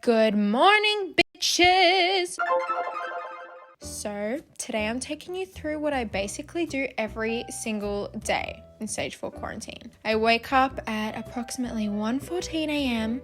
Good morning, bitches! So, today I'm taking you through what I basically do every single day in stage 4 quarantine. I wake up at approximately 1:14 a.m.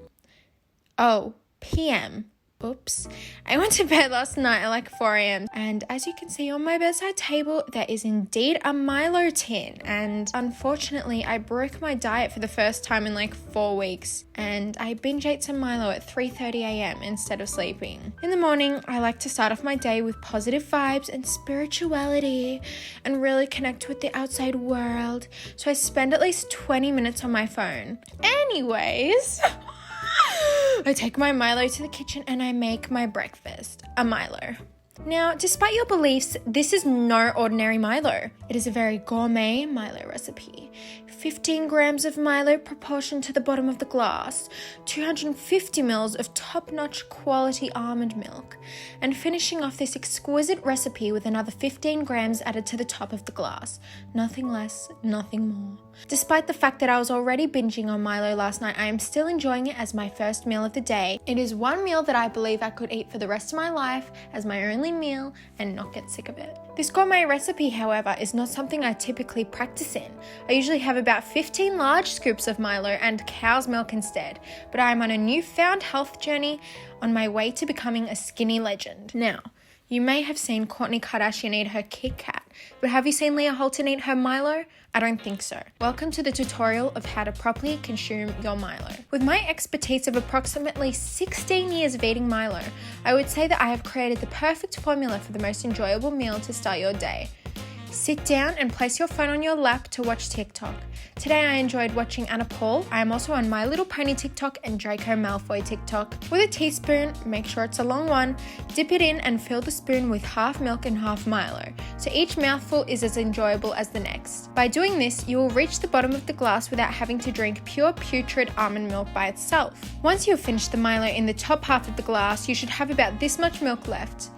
p.m. Oops. I went to bed last night at like 4 a.m. and as you can see on my bedside table, there is indeed a Milo tin. And unfortunately, I broke my diet for the first time in like 4 weeks and I binge ate some Milo at 3:30 a.m. instead of sleeping. In the morning, I like to start off my day with positive vibes and spirituality and really connect with the outside world. So I spend at least 20 minutes on my phone. Anyways... I take my Milo to the kitchen and I make my breakfast, a Milo. Now, despite your beliefs, this is no ordinary Milo. It is a very gourmet Milo recipe. 15 grams of Milo proportioned to the bottom of the glass, 250 mils of top-notch quality almond milk, and finishing off this exquisite recipe with another 15 grams added to the top of the glass. Nothing less, nothing more. Despite the fact that I was already binging on Milo last night, I am still enjoying it as my first meal of the day. It is one meal that I believe I could eat for the rest of my life as my only meal and not get sick of it. This gourmet recipe, however, is not something I typically practice in. I usually have about 15 large scoops of Milo and cow's milk instead, but I am on a newfound health journey on my way to becoming a skinny legend. Now, you may have seen Kourtney Kardashian eat her Kit Kat, but have you seen Leah Halton eat her Milo? I don't think so. Welcome to the tutorial of how to properly consume your Milo. With my expertise of approximately 16 years of eating Milo, I would say that I have created the perfect formula for the most enjoyable meal to start your day. Sit down and place your phone on your lap to watch TikTok. Today I enjoyed watching Anna Paul. I am also on My Little Pony TikTok and Draco Malfoy TikTok. With a teaspoon, make sure it's a long one, dip it in and fill the spoon with half milk and half Milo, so each mouthful is as enjoyable as the next. By doing this, you will reach the bottom of the glass without having to drink pure putrid almond milk by itself. Once you have finished the Milo in the top half of the glass, you should have about this much milk left.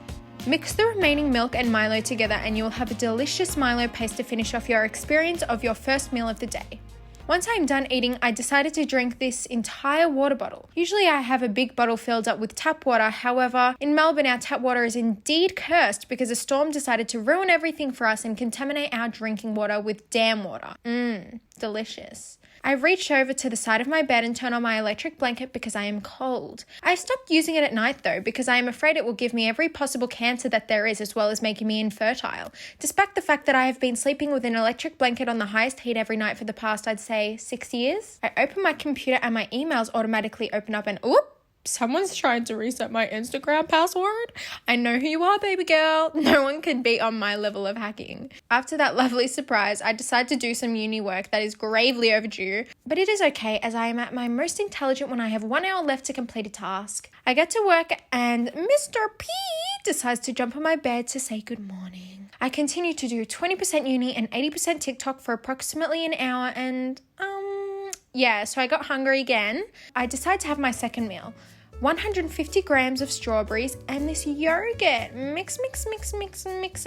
Mix the remaining milk and Milo together and you'll have a delicious Milo paste to finish off your experience of your first meal of the day. Once I'm done eating, I decided to drink this entire water bottle. Usually I have a big bottle filled up with tap water, however, in Melbourne our tap water is indeed cursed because a storm decided to ruin everything for us and contaminate our drinking water with dam water. Delicious. I reached over to the side of my bed and turned on my electric blanket because I am cold. I stopped using it at night though because I am afraid it will give me every possible cancer that there is as well as making me infertile. Despite the fact that I have been sleeping with an electric blanket on the highest heat every night for the past, I'd say, 6 years. I open my computer and my emails automatically open up and someone's trying to reset my Instagram password. I know who you are, baby girl. No one can beat on my level of hacking. After that lovely surprise, I decided to do some uni work that is gravely overdue, but it is okay as I am at my most intelligent when I have 1 hour left to complete a task. I get to work and Mr. P decides to jump on my bed to say good morning. I continue to do 20% uni and 80% TikTok for approximately an hour and, so I got hungry again. I decide to have my second meal. 150 grams of strawberries and this yogurt. Mix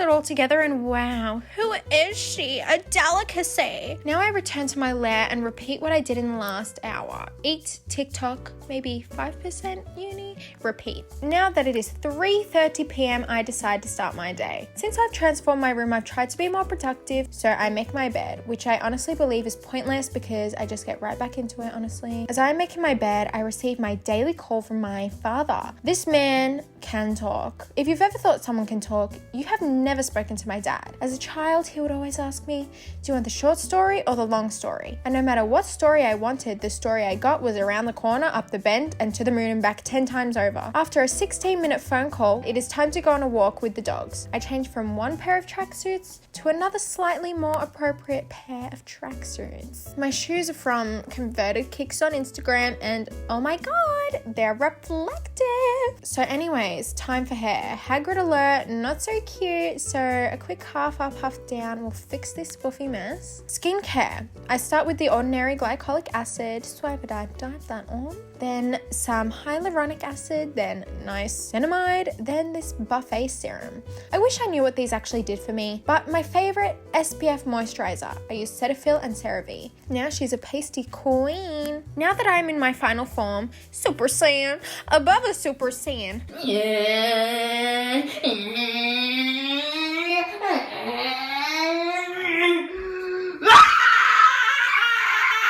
it all together and wow, who is she? A delicacy. Now I return to my lair and repeat what I did in the last hour. Eat, TikTok, maybe 5% uni, repeat. Now that it is 3:30 p.m, I decide to start my day. Since I've transformed my room, I've tried to be more productive, so I make my bed, which I honestly believe is pointless because I just get right back into it, honestly. As I'm making my bed, I receive my daily call from my father. This man can talk. If you've ever thought someone can talk, you have never spoken to my dad. As a child, he would always ask me, do you want the short story or the long story? And no matter what story I wanted, the story I got was around the corner, up the bend, and to the moon and back 10 times over. After a 16-minute phone call, it is time to go on a walk with the dogs. I change from one pair of tracksuits to another slightly more appropriate pair of tracksuits. My shoes are from Converted Kicks on Instagram and oh my god, they're reflective. So anyways, time for hair. Hagrid alert, not so cute, so a quick half up, half down will fix this woofy mess. Skincare. I start with the ordinary glycolic acid, swipe it, dive that on. then some hyaluronic acid, then niacinamide, then this buffet serum. I wish I knew what these actually did for me, but my favorite SPF moisturizer. I use Cetaphil and CeraVe. Now she's a pasty queen. Now that I'm in my final form, Super Saiyan, above a Super Saiyan.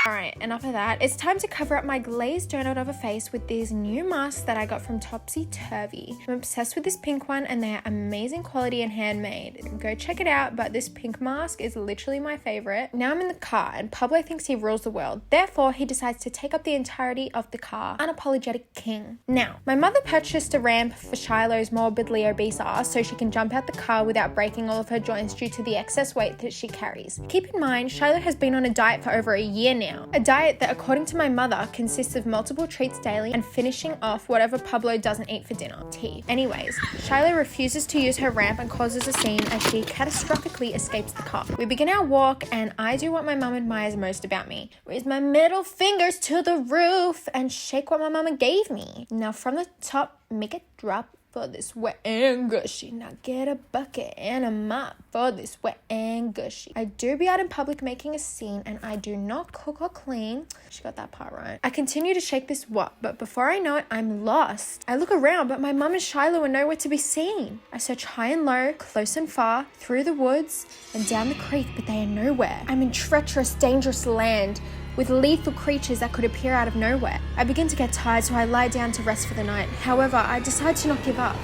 Alright, enough of that. It's time to cover up my glazed donut of a face with these new masks that I got from Topsy Turvy. I'm obsessed with this pink one and they're amazing quality and handmade. Go check it out, but this pink mask is literally my favorite. Now I'm in the car and Pablo thinks he rules the world. Therefore, he decides to take up the entirety of the car. Unapologetic king. Now, my mother purchased a ramp for Shiloh's morbidly obese ass so she can jump out the car without breaking all of her joints due to the excess weight that she carries. Keep in mind, Shiloh has been on a diet for over a year now. A diet that, according to my mother, consists of multiple treats daily and finishing off whatever Pablo doesn't eat for dinner, tea. Anyways, Shiloh refuses to use her ramp and causes a scene as she catastrophically escapes the car. We begin our walk and I do what my mum admires most about me. Raise my middle fingers to the roof and shake what my mama gave me. Now from the top, make it drop for this wet and gushy. Now get a bucket and a mop for this wet and gushy. I do be out in public making a scene and I do not cook or clean. She got that part right. I continue to shake this wop, but before I know it, I'm lost. I look around, but my mum and Shiloh are nowhere to be seen. I search high and low, close and far, through the woods and down the creek, but they are nowhere. I'm in treacherous, dangerous land with lethal creatures that could appear out of nowhere. I begin to get tired, so I lie down to rest for the night. However, I decide to not give up.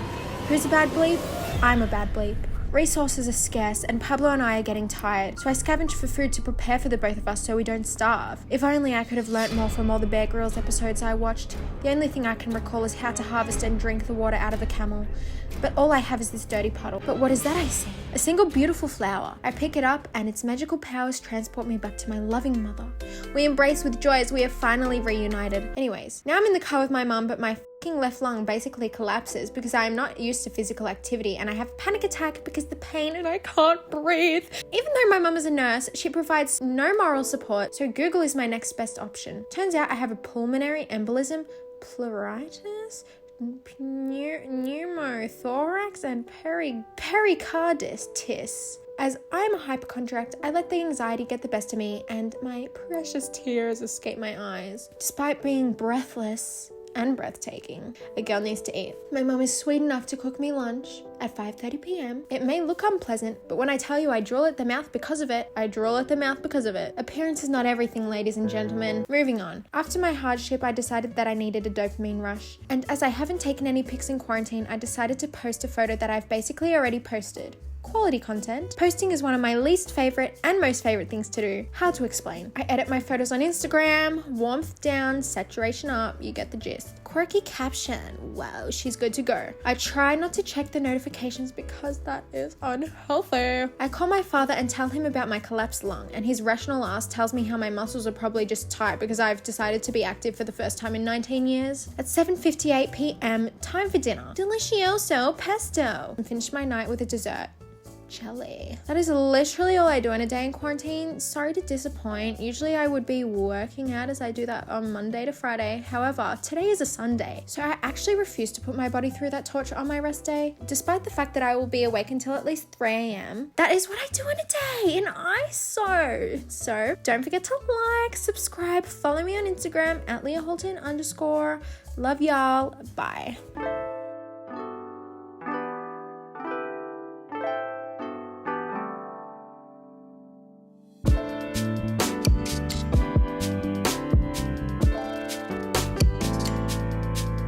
Who's a bad bleep? I'm a bad bleep. Resources are scarce and Pablo and I are getting tired, so I scavenge for food to prepare for the both of us so we don't starve. If only I could have learnt more from all the Bear Grylls episodes I watched. The only thing I can recall is how to harvest and drink the water out of a camel. But all I have is this dirty puddle. But what is that I see? A single beautiful flower. I pick it up and its magical powers transport me back to my loving mother. We embrace with joy as we are finally reunited. Anyways, now I'm in the car with my mum, but my left lung basically collapses because I am not used to physical activity and I have a panic attack because the pain and I can't breathe. Even though my mum is a nurse, she provides no moral support, so Google is my next best option. Turns out I have a pulmonary embolism, pleuritis, pneumothorax and pericarditis. As I'm a hypochondriac, I let the anxiety get the best of me and my precious tears escape my eyes. Despite being breathless and breathtaking, a girl needs to eat. My mum is sweet enough to cook me lunch at 5:30 p.m. It may look unpleasant, but when I tell you I drool at the mouth because of it, I drool at the mouth because of it. Appearance is not everything, ladies and gentlemen. Moving on. After my hardship, I decided that I needed a dopamine rush. And as I haven't taken any pics in quarantine, I decided to post a photo that I've basically already posted. Quality content. Posting is one of my least favorite and most favorite things to do. How to explain? I edit my photos on Instagram, warmth down, saturation up, you get the gist. Quirky caption. Wow, she's good to go. I try not to check the notifications because that is unhealthy. I call my father and tell him about my collapsed lung, and his rational ass tells me how my muscles are probably just tight because I've decided to be active for the first time in 19 years. At 7:58 p.m, time for dinner. Delicioso pesto. And finish my night with a dessert. Jelly. That is literally all I do in a day in quarantine. Sorry to disappoint. Usually I would be working out as I do that on Monday to Friday. However, today is a Sunday, so I actually refuse to put my body through that torture on my rest day. Despite the fact that I will be awake until at least 3 a.m. That is what I do in a day, and So don't forget to like, subscribe, follow me on Instagram at Leah Halton _. Love y'all. Bye.